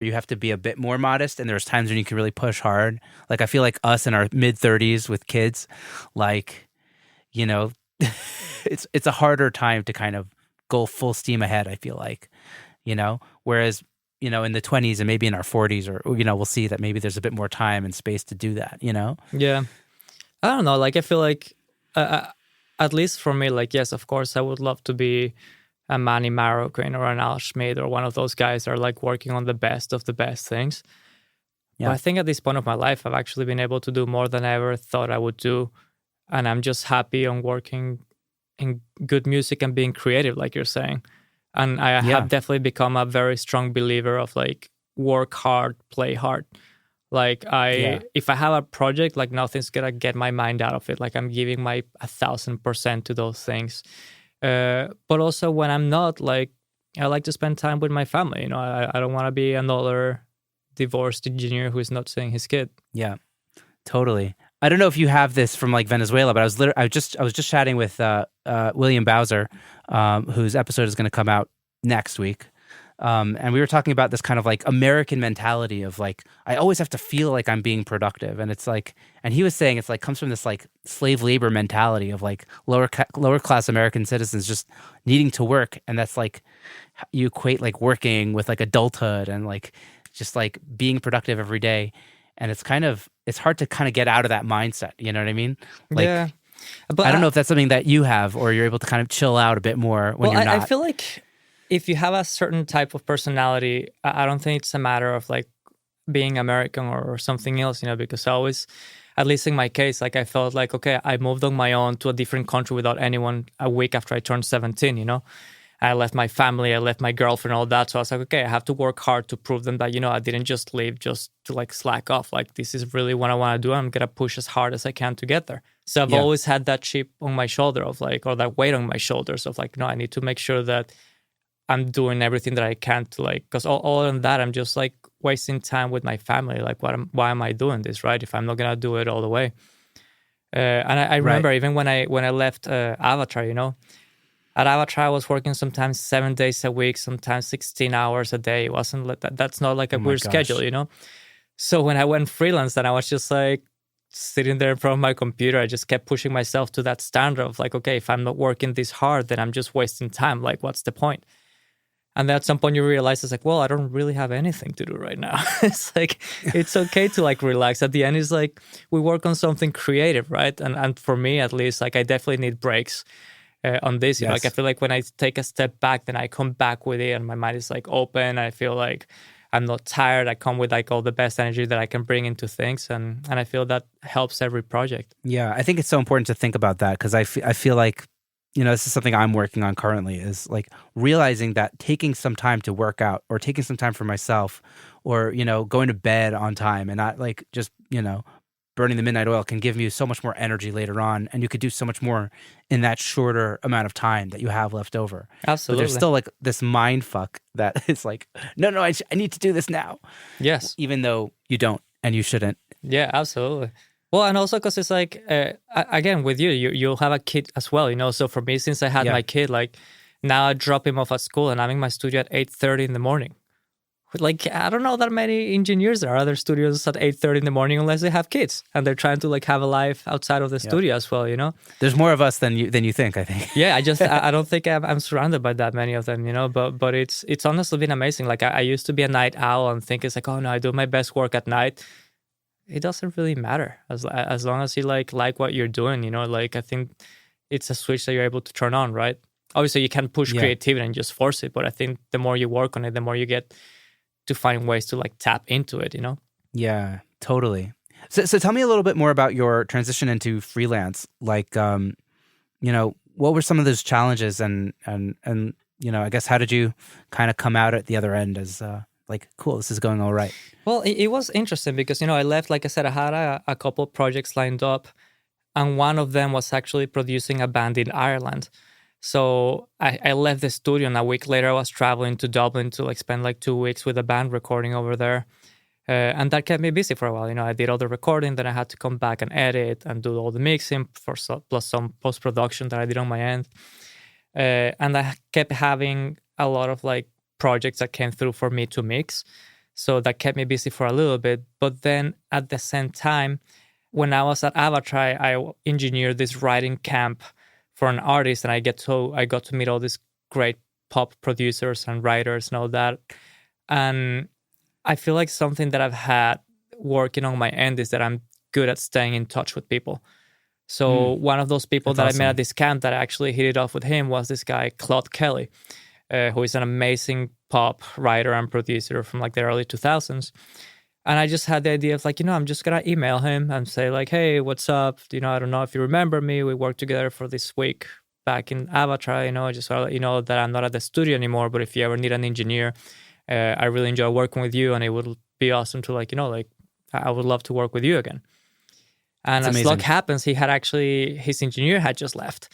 you have to be a bit more modest, and there's times when you can really push hard. Like I feel like us in our mid-30s with kids, like, you know, it's a harder time to kind of go full steam ahead, I feel like, whereas, in the 20s and maybe in our 40s or, we'll see that maybe there's a bit more time and space to do that, Yeah. I don't know. Like, I feel like, at least for me, like, yes, of course, I would love to be a Manny Marroquin or an Al Schmidt or one of those guys that are like working on the best of the best things. Yeah. But I think at this point of my life, I've actually been able to do more than I ever thought I would do. And I'm just happy on working in good music and being creative, like you're saying. And I have definitely become a very strong believer of like work hard, play hard. Like if I have a project, like nothing's gonna get my mind out of it. Like I'm giving my 1,000% to those things. But also when I'm not, like I like to spend time with my family. I don't want to be another divorced engineer who is not seeing his kid. Yeah, totally. I don't know if you have this from like Venezuela, but I was just chatting with William Bowser, whose episode is going to come out next week, and we were talking about this kind of like American mentality of like I always have to feel like I'm being productive, and it's like, and he was saying it's like comes from this like slave labor mentality of like lower class American citizens just needing to work, and that's like you equate like working with like adulthood and like just like being productive every day. And it's hard to kind of get out of that mindset. You know what I mean? Like, yeah. But I don't know if that's something that you have or you're able to kind of chill out a bit more when you're not. I feel like if you have a certain type of personality, I don't think it's a matter of like being American or something else, because I always, at least in my case, like I felt like, okay, I moved on my own to a different country without anyone a week after I turned 17, I left my family, I left my girlfriend, all that. So I was like, okay, I have to work hard to prove them that, I didn't just leave just to like slack off. Like, this is really what I want to do. I'm going to push as hard as I can to get there. So I've always had that chip on my shoulder of like, or that weight on my shoulders of like, no, I need to make sure that I'm doing everything that I can to like, because all in that, I'm just like wasting time with my family. Like, why am I doing this, right? If I'm not going to do it all the way. And I remember even when I left Avatar, at Avatar, I was working sometimes 7 days a week, sometimes 16 hours a day. It wasn't like that. That's not like a weird schedule, So when I went freelance, then I was just like sitting there in front of my computer. I just kept pushing myself to that standard of like, okay, if I'm not working this hard, then I'm just wasting time. Like, what's the point? And then at some point you realize it's like, well, I don't really have anything to do right now. It's like, it's okay to like relax. At the end, it's like we work on something creative, right? And for me, at least, like I definitely need breaks. On this, like I feel like when I take a step back, then I come back with it and my mind is like open. I feel like I'm not tired. I come with like all the best energy that I can bring into things, and I feel that helps every project. Yeah, I think it's so important to think about that because I feel like, this is something I'm working on currently is like realizing that taking some time to work out or taking some time for myself or, going to bed on time and not like just, burning the midnight oil can give you so much more energy later on, and you could do so much more in that shorter amount of time that you have left over. Absolutely. But there's still like this mind fuck that is like, no, I need to do this now. Yes. Even though you don't and you shouldn't. Yeah, absolutely. Well, and also because it's like, again, with you'll have a kid as well, So for me, since I had my kid, like now I drop him off at school and I'm in my studio at 8:30 in the morning. Like, I don't know that many engineers there are other studios at 8:30 in the morning unless they have kids and they're trying to like have a life outside of the studio as well, There's more of us than you think, I think. Yeah, I don't think I'm surrounded by that many of them, but it's honestly been amazing. Like I used to be a night owl and think it's like, oh no, I do my best work at night. It doesn't really matter as long as you like what you're doing, like I think it's a switch that you're able to turn on, right? Obviously you can push creativity and just force it, but I think the more you work on it, the more you get to find ways to like tap into it, Yeah, totally. So tell me a little bit more about your transition into freelance. Like, what were some of those challenges and I guess how did you kind of come out at the other end as like, cool, this is going all right? Well, it was interesting because, I left, like I said, I had a couple of projects lined up and one of them was actually producing a band in Ireland. So I left the studio and a week later I was traveling to Dublin to like spend like 2 weeks with a band recording over there. And that kept me busy for a while. I did all the recording, then I had to come back and edit and do all the mixing plus some post-production that I did on my end. And I kept having a lot of like projects that came through for me to mix. So that kept me busy for a little bit. But then at the same time, when I was at Avatar, I engineered this writing camp for an artist, and I got to meet all these great pop producers and writers and all that. And I feel like something that I've had working on my end is that I'm good at staying in touch with people. So one of those people that I met at this camp that I actually hit it off with him was this guy, Claude Kelly, who is an amazing pop writer and producer from like the early 2000s. And I just had the idea of like, I'm just going to email him and say like, hey, what's up? I don't know if you remember me. We worked together for this week back in Avatar. I just want to let you know that I'm not at the studio anymore, but if you ever need an engineer, I really enjoy working with you, and it would be awesome to I would love to work with you again. And as luck happens, his engineer had just left.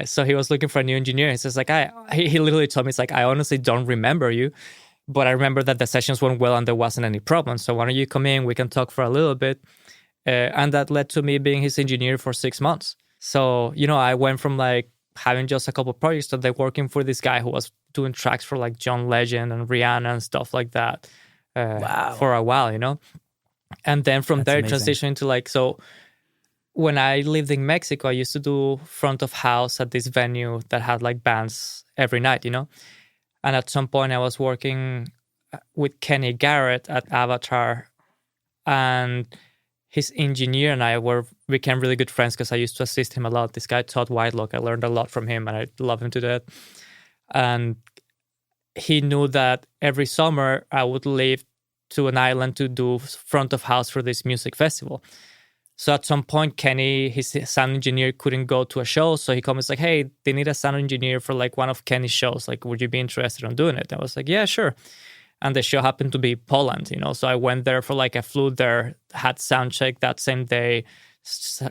So he was looking for a new engineer. He says like, he literally told me, it's like, I honestly don't remember you, but I remember that the sessions went well and there wasn't any problem. So why don't you come in? We can talk for a little bit. And that led to me being his engineer for 6 months. So, I went from like having just a couple of projects to like working for this guy who was doing tracks for like John Legend and Rihanna and stuff like that for a while, And then from there, transitioning to like, so when I lived in Mexico, I used to do front of house at this venue that had like bands every night, And at some point I was working with Kenny Garrett at Avatar, and his engineer and I became really good friends because I used to assist him a lot. This guy, Todd Whitelock, I learned a lot from him and I love him to death. And he knew that every summer I would leave to an island to do front of house for this music festival. So at some point, Kenny, his sound engineer, couldn't go to a show. So he called me, like, hey, they need a sound engineer for like one of Kenny's shows. Like, would you be interested in doing it? I was like, yeah, sure. And the show happened to be Poland, So I went there I flew there, had sound check that same day,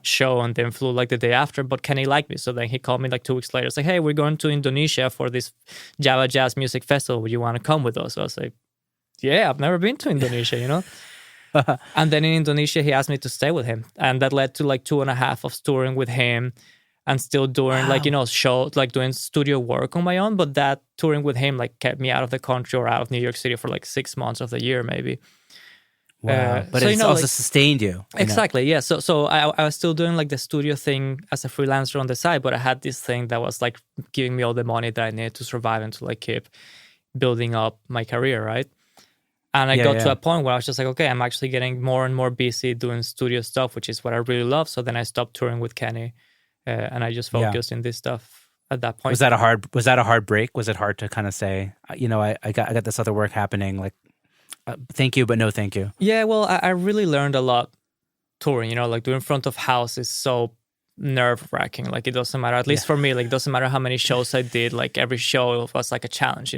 show, and then flew like the day after. But Kenny liked me. So then he called me like 2 weeks later. It's like, hey, we're going to Indonesia for this Java Jazz Music Festival. Would you want to come with us? So I was like, yeah, I've never been to Indonesia, And then in Indonesia, he asked me to stay with him. And that led to like 2.5 of touring with him and still doing shows, like doing studio work on my own. But that touring with him like kept me out of the country or out of New York City for like 6 months of the year, maybe. Wow. But it's also sustained you. Exactly. Yeah. So I was still doing like the studio thing as a freelancer on the side, but I had this thing that was like giving me all the money that I needed to survive and to like keep building up my career, right? And I got to a point where I was just like, okay, I'm actually getting more and more busy doing studio stuff, which is what I really love. So then I stopped touring with Kenny, and I just focused in this stuff at that point. Was that a hard break? Was it hard to kind of say, I got this other work happening, like, thank you, but no thank you? Yeah, well, I really learned a lot touring. Like doing front of house is so nerve-wracking. Like it doesn't matter, at least for me, like it doesn't matter how many shows I did. Like every show was like a challenge,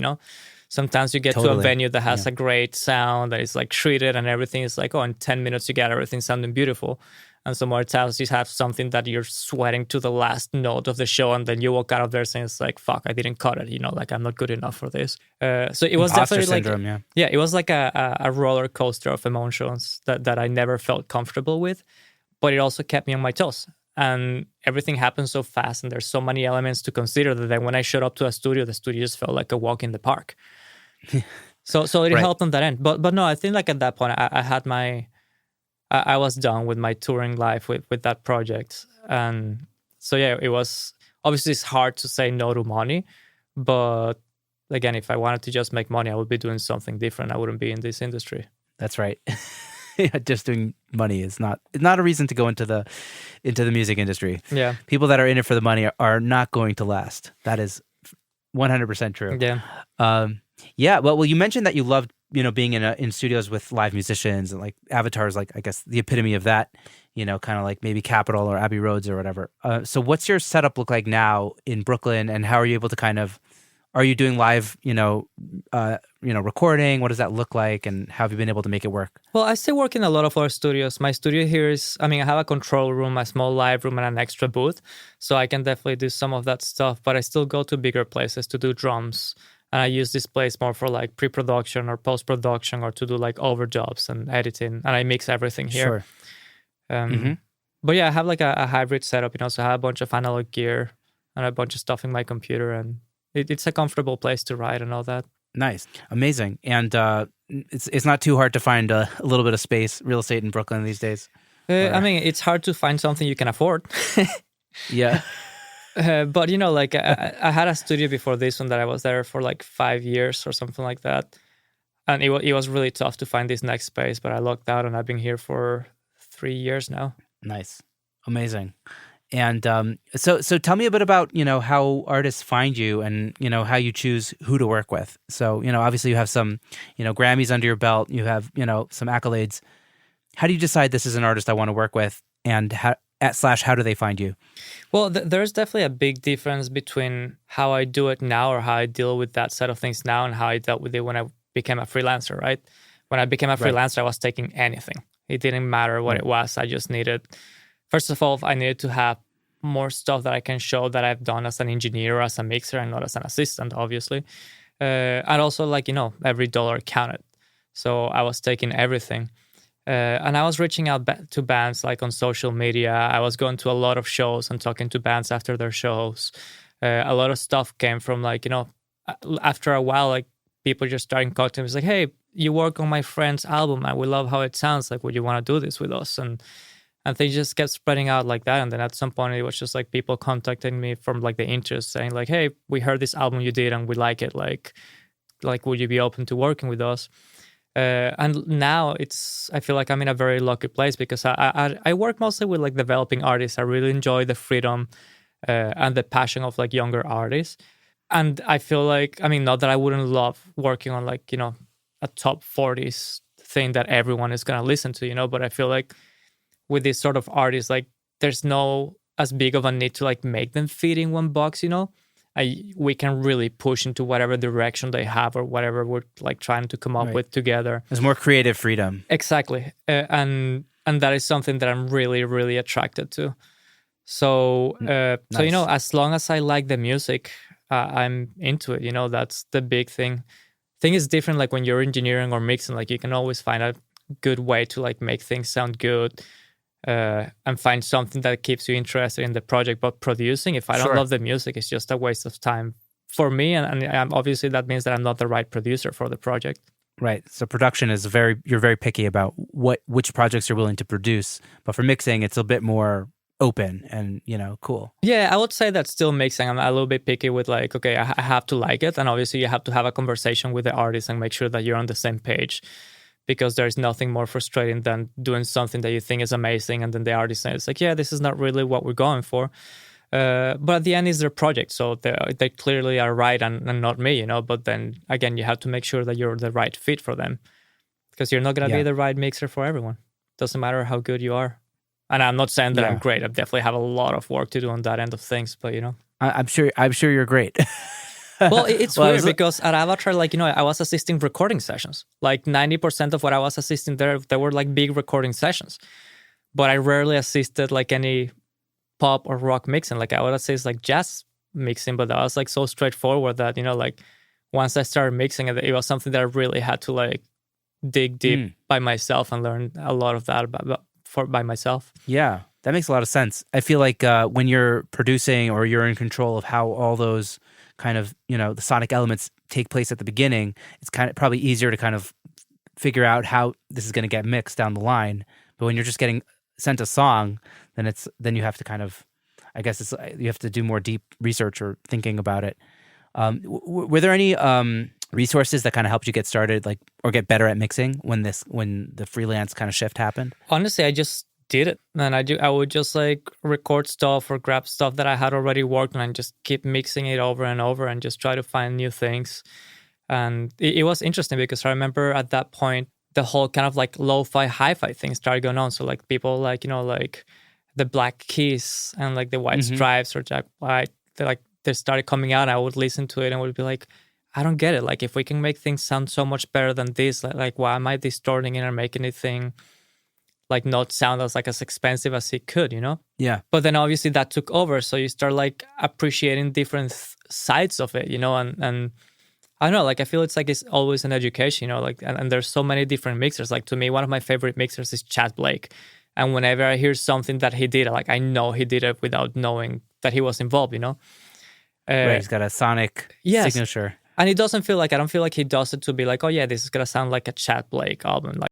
Sometimes you get to a venue that has a great sound that is like treated and everything is like, in 10 minutes you get everything sounding beautiful. And some more times you have something that you're sweating to the last note of the show, and then you walk out of there saying, it's like, fuck, I didn't cut it, like I'm not good enough for this. So it was Imposter definitely syndrome, it was like a roller coaster of emotions that I never felt comfortable with, but it also kept me on my toes. And everything happened so fast, and there's so many elements to consider that then when I showed up to a studio, the studio just felt like a walk in the park. So it helped on that end. But no, I think like at that point, I had I was done with my touring life with that project. And so it was, obviously it's hard to say no to money, but again, if I wanted to just make money, I would be doing something different. I wouldn't be in this industry. That's right. Just doing money is not a reason to go into the music industry. Yeah. People that are in it for the money are not going to last. That is 100% true. Yeah. Well, you mentioned that you loved, being in studios with live musicians, and like Avatar is like, I guess, the epitome of that, kind of like maybe Capitol or Abbey Roads or whatever. So what's your setup look like now in Brooklyn, and how are you able to are you doing live, recording? What does that look like, and how have you been able to make it work? Well, I still work in a lot of our studios. My studio here I have a control room, a small live room, and an extra booth. So I can definitely do some of that stuff, but I still go to bigger places to do drums. And I use this place more for like pre-production or post-production, or to do like overdubs and editing. And I mix everything here. Sure. But yeah, I have like a hybrid setup, so I have a bunch of analog gear and a bunch of stuff in my computer, and it's a comfortable place to write and all that. Nice. Amazing. And it's not too hard to find a little bit of space, real estate in Brooklyn these days. I mean, it's hard to find something you can afford. Yeah. But like I had a studio before this one that I was there for like 5 years or something like that. And it was really tough to find this next space, but I lucked out and I've been here for 3 years now. Nice. Amazing. And so tell me a bit about, how artists find you and, how you choose who to work with. So, obviously you have some, Grammys under your belt, you have, some accolades. How do you decide this is an artist I want to work with, and how do they find you? Well, there's definitely a big difference between how I do it now, or how I deal with that set of things now, and how I dealt with it when I became a freelancer, right? When I became a freelancer, I was taking anything. It didn't matter what it was. I just needed, first of all, I needed to have more stuff that I can show that I've done as an engineer or as a mixer and not as an assistant, obviously. And also, every dollar counted. So I was taking everything. And I was reaching out to bands like on social media. I was going to a lot of shows and talking to bands after their shows. A lot of stuff came from after a while, people just started contacting me. It's like, hey, you work on my friend's album and we love how it sounds. Would you want to do this with us? And things just kept spreading out like that. And then at some point it was just people contacting me from the interest, saying hey, we heard this album you did and we like it. Would you be open to working with us? And now I feel like I'm in a very lucky place because I work mostly with developing artists. I really enjoy the freedom and the passion of younger artists. And I feel not that I wouldn't love working on a top 40s thing that everyone is going to listen to, but I feel with this sort of artists, there's no as big of a need to make them fit in one box, we can really push into whatever direction they have or whatever we're trying to come up with together. There's more creative freedom. Exactly. And that is something that I'm really, really attracted to. So, nice. So, as long as I like the music, I'm into it. That's the big thing. Thing is different. When you're engineering or mixing, you can always find a good way to make things sound good. And find something that keeps you interested in the project. But producing, if I don't love the music, it's just a waste of time for me. And obviously that means that I'm not the right producer for the project. Right. So production is you're very picky about which projects you're willing to produce. But for mixing, it's a bit more open and, cool. Yeah, I would say that's still mixing. I'm a little bit picky with okay, I have to like it. And obviously you have to have a conversation with the artist and make sure that you're on the same page. Because there's nothing more frustrating than doing something that you think is amazing and then the artist says yeah, this is not really what we're going for. But at the end, it's their project, so they clearly are right and not me, But then again, you have to make sure that you're the right fit for them, because you're not going to be the right mixer for everyone. Doesn't matter how good you are. And I'm not saying that I'm great. I definitely have a lot of work to do on that end of things, but I'm sure you're great. Well, it's weird because at Avatar, I was assisting recording sessions. 90% of what I was assisting there were big recording sessions. But I rarely assisted any pop or rock mixing. I would assist jazz mixing, but that was so straightforward that, once I started mixing it, it was something that I really had to dig deep by myself and learn a lot of that by myself. Yeah, that makes a lot of sense. I feel when you're producing or you're in control of how all those kind of, the sonic elements take place at the beginning, it's kind of probably easier to kind of figure out how this is going to get mixed down the line. But when you're just getting sent a song, then you have to kind of, I guess you have to do more deep research or thinking about it. Were there any resources that kind of helped you get started, or get better at mixing when the freelance kind of shift happened? Honestly, I just did it, and I would just record stuff or grab stuff that I had already worked on and just keep mixing it over and over and just try to find new things. And it was interesting because I remember at that point the whole kind of lo-fi hi-fi thing started going on. So people the Black Keys and the White Stripes or Jack White, they started coming out. I would listen to it and would be I don't get it. If we can make things sound so much better than this, why am I distorting it and making it thing not sound as expensive as it could, Yeah. But then obviously that took over. So you start appreciating different sides of it, and I don't know, I feel it's always an education, and there's so many different mixers. To me, one of my favorite mixers is Chad Blake. And whenever I hear something that he did, I know he did it without knowing that he was involved, Right, he's got a sonic signature. And it doesn't feel like, I don't feel like he does it to be like, oh yeah, this is gonna sound like a Chet Blake album. Like